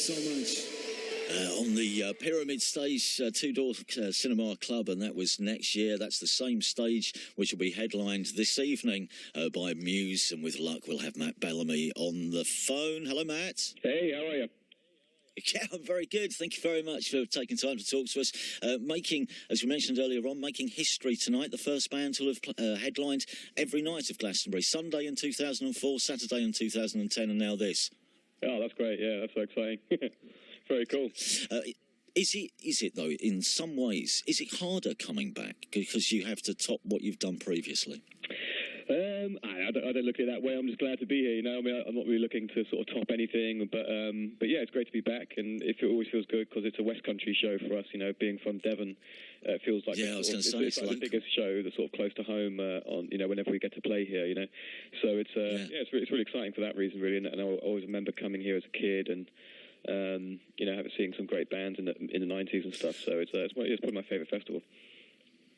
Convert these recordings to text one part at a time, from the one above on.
so much. On the Pyramid stage, Two Door Cinema Club, and that was next year. That's the same stage which will be headlined this evening by Muse, and with luck we'll have Matt Bellamy on the phone. Hello, Matt. Hey, how are you? Yeah, I'm very good. Thank you very much for taking time to talk to us. Making, as we mentioned earlier on, making history tonight. The first band to have headlined every night of Glastonbury. Sunday in 2004, Saturday in 2010, and now this. Oh, that's great. Yeah, that's so exciting. Very cool. Is it though, in some ways, is it harder coming back because you have to top what you've done previously? I don't look at it that way. I'm just glad to be here. You know, I mean, I'm not really looking to sort of top anything, but yeah, it's great to be back, and it always feels good because it's a West Country show for us. You know, being from Devon, it feels like it's like the biggest show that's sort of close to home. On whenever we get to play here, you know, so it's it's really exciting for that reason, really. And I always remember coming here as a kid and. Seeing some great bands in the 90s and stuff. So it's probably my favourite festival.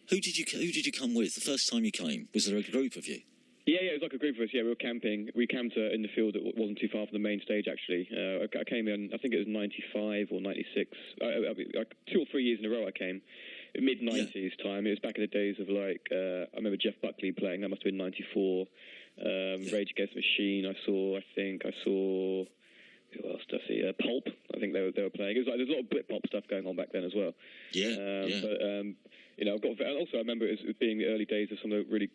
Who did you come with the first time you came? Was there a group of you? Yeah, it was like a group of us. Yeah, we were camping. We camped in the field that wasn't too far from the main stage, actually. I came in, I think it was 95 or 96. 2 or 3 years in a row I came. Mid-90s time. It was back in the days of, I remember Jeff Buckley playing. That must have been 94. Rage Against the Machine I saw... Who else did I see? Pulp, I think they were playing. It was there's a lot of Britpop stuff going on back then as well. But I remember it was being the early days of some of the really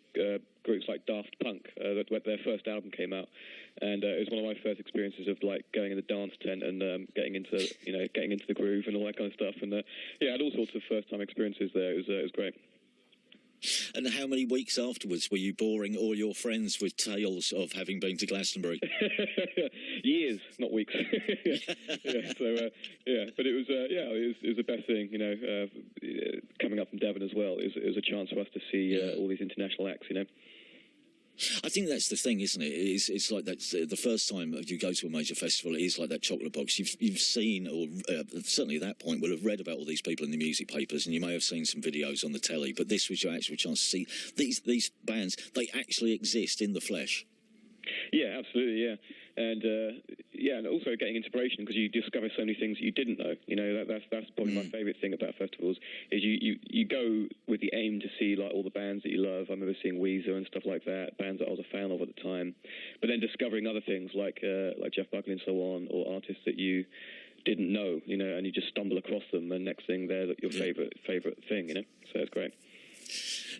groups like Daft Punk, their first album came out, and it was one of my first experiences of going in the dance tent and getting into the groove and all that kind of stuff. And I had all sorts of first time experiences there. It was great. And how many weeks afterwards were you boring all your friends with tales of having been to Glastonbury? Years, not weeks. But it was the best thing, coming up from Devon as well. It was a chance for us to see all these international acts, I think that's the thing, isn't it? It's like that. The first time you go to a major festival, it is like that chocolate box. You've seen, or certainly at that point, will have read about all these people in the music papers, and you may have seen some videos on the telly. But this was your actual chance to see these bands. They actually exist in the flesh. Yeah, absolutely. Yeah, and also getting inspiration because you discover so many things that you didn't know. That's probably my favourite thing about festivals is you go with the aim to see all the bands that you love. I remember seeing Weezer and stuff like that, bands that I was a fan of at the time. But then discovering other things like Jeff Buckley and so on, or artists that you didn't know, and you just stumble across them, and next thing they're your favourite thing, So it's great.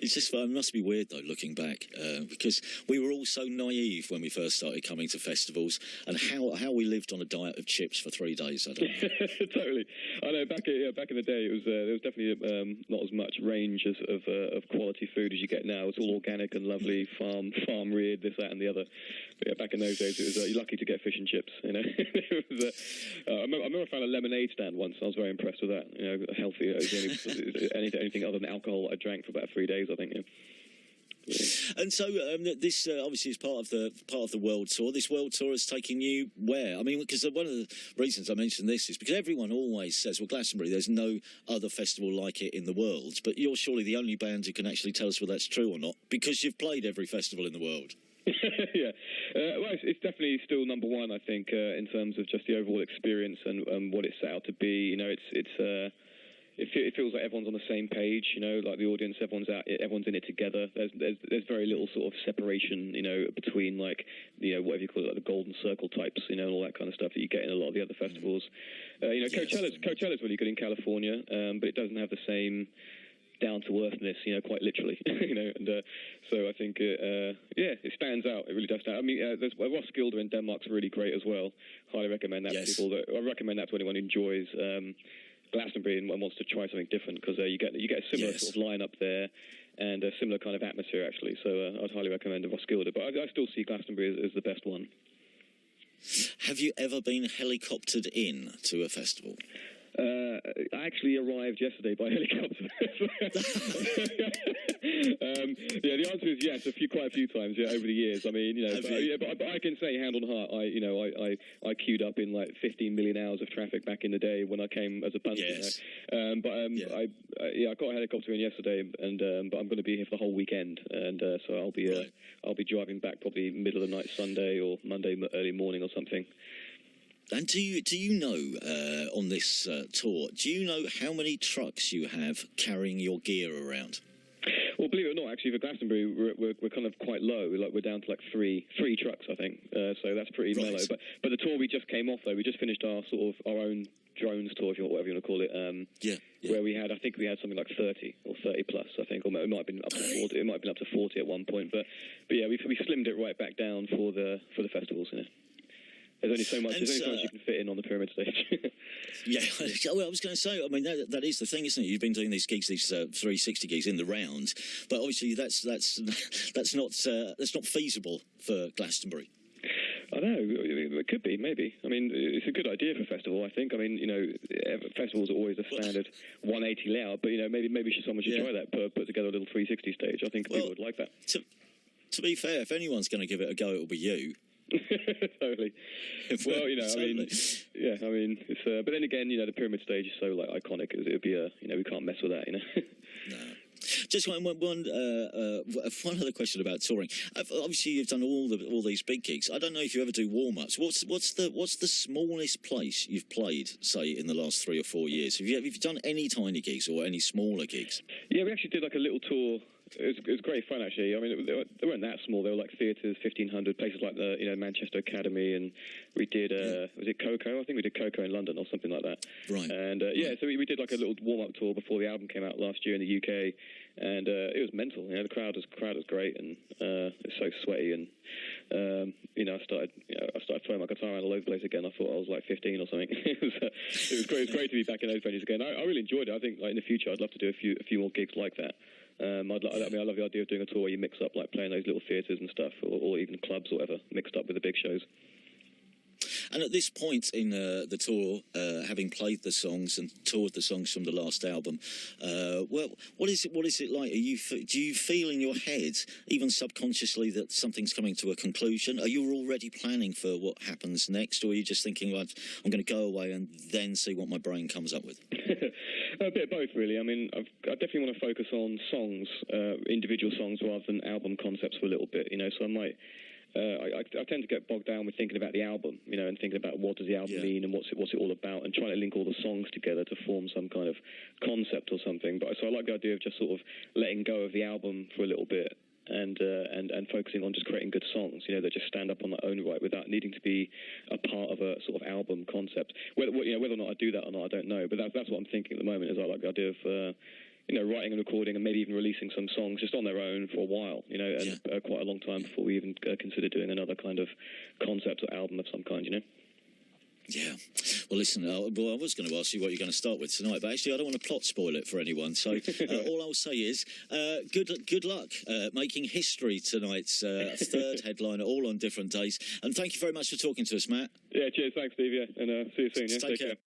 It's just, it must be weird though, looking back, because we were all so naive when we first started coming to festivals, and how we lived on a diet of chips for 3 days. I don't know. Totally. I know. Back in the day, it was there was definitely not as much range of quality food as you get now. It's all organic and lovely, farm reared, this, that, and the other. But back in those days, it was you're lucky to get fish and chips. It was, I remember I found a lemonade stand once. I was very impressed with that. Healthy. Anything other than alcohol I drank for about 3 days, I think. Yeah. And so this obviously is part of the world tour. This world tour is taking you where? I mean, because one of the reasons I mention this is because everyone always says, well, Glastonbury, there's no other festival like it in the world. But you're surely the only band who can actually tell us whether that's true or not, because you've played every festival in the world. Yeah. Well, it's definitely still number one, I think, in terms of just the overall experience and what it's set out to be. It feels like everyone's on the same page, like the audience, everyone's in it together. There's very little sort of separation, between whatever you call it, like the golden circle types, and all that kind of stuff that you get in a lot of the other festivals. Coachella's really good in California, but it doesn't have the same down to earthness, quite literally, and so I think it stands out. It really does stand out. I mean, there's Roskilde in Denmark's really great as well. Highly recommend that to people. I recommend that to anyone who enjoys Glastonbury and wants to try something different, because you get a similar sort of lineup there and a similar kind of atmosphere, actually. So I'd highly recommend Roskilde, but I still see Glastonbury as the best one. Have you ever been helicoptered in to a festival? I actually arrived yesterday by helicopter. The answer is yes, quite a few times, over the years. I mean, but I can say hand on heart, I queued up in 15 million hours of traffic back in the day when I came as a punter. Yes. I got a helicopter in yesterday, and but I'm going to be here for the whole weekend, and so I'll be driving back probably middle of the night Sunday or Monday early morning or something. And do you know on this tour? Do you know how many trucks you have carrying your gear around? Well, believe it or not, actually, for Glastonbury, we're kind of quite low. We're down to like three trucks, I think. So that's pretty mellow. But the tour we just came off, though, we just finished our own drones tour, whatever you want to call it. Where I think we had something like 30 or 30 plus, I think, or it might have been up to 40. It might have been up to 40 at one point. But yeah, we slimmed it right back down for the festivals. You know. There's only so much you can fit in on the Pyramid stage. Yeah, well, I was going to say, I mean, that is the thing, isn't it? You've been doing these gigs, these 360 gigs in the round, but obviously that's not feasible for Glastonbury. I know, it could be, maybe. I mean, it's a good idea for a festival, I think. I mean, you know, festivals are always a standard 180 layout, but, you know, maybe someone should try that, put together a little 360 stage. I think people would like that. To be fair, if anyone's going to give it a go, it'll be you. Totally. Well, you know, I mean, it's. But then again, you know, the Pyramid stage is so like iconic. It would be you know, we can't mess with that. You know. No. Just one other question about touring. Obviously, you've done all these big gigs. I don't know if you ever do warm-ups. What's the smallest place you've played, say, in the last 3 or 4 years? Have you done any tiny gigs or any smaller gigs? Yeah, we actually did like a little tour. It was great fun, actually. I mean, they weren't that small. They were like theatres, 1,500 places like the Manchester Academy, and we did was it Coco? I think we did Coco in London or something like that. Right. And so we did like a little warm-up tour before the album came out last year in the UK, and it was mental. You know, the crowd was great, and it's so sweaty, and you know, I started throwing my guitar around all over the place again. I thought I was like 15 or something. It was great. It was great to be back in those venues again. I really enjoyed it. I think like in the future I'd love to do a few more gigs like that. I love the idea of doing a tour where you mix up, like playing those little theatres and stuff, or even clubs or whatever, mixed up with the big shows. And at this point in the tour, having played the songs and toured the songs from the last album, what is it like? Do you feel in your head, even subconsciously, that something's coming to a conclusion? Are you already planning for what happens next, or are you just thinking, well, I'm going to go away and then see what my brain comes up with? A bit of both, really. I mean, I definitely want to focus on songs, individual songs, rather than album concepts for a little bit. You know, so I might. I tend to get bogged down with thinking about the album, you know, and thinking about what does the album mean and what's it all about, and trying to link all the songs together to form some kind of concept or something. But so I like the idea of just sort of letting go of the album for a little bit and focusing on just creating good songs, you know, that just stand up on their own right without needing to be a part of a sort of album concept. Whether or not I do that or not, I don't know. But that's what I'm thinking at the moment. Is I like the idea of you know, writing and recording and maybe even releasing some songs just on their own for a while, you know, and quite a long time before we even consider doing another kind of concept or album of some kind, you know. Yeah. Well, listen, I was going to ask you what you're going to start with tonight, but actually I don't want to plot spoil it for anyone. So all I'll say is good luck making history tonight's third headliner, all on different days. And thank you very much for talking to us, Matt. Yeah, cheers. Thanks, Steve. Yeah, and see you soon. Yeah, Take care.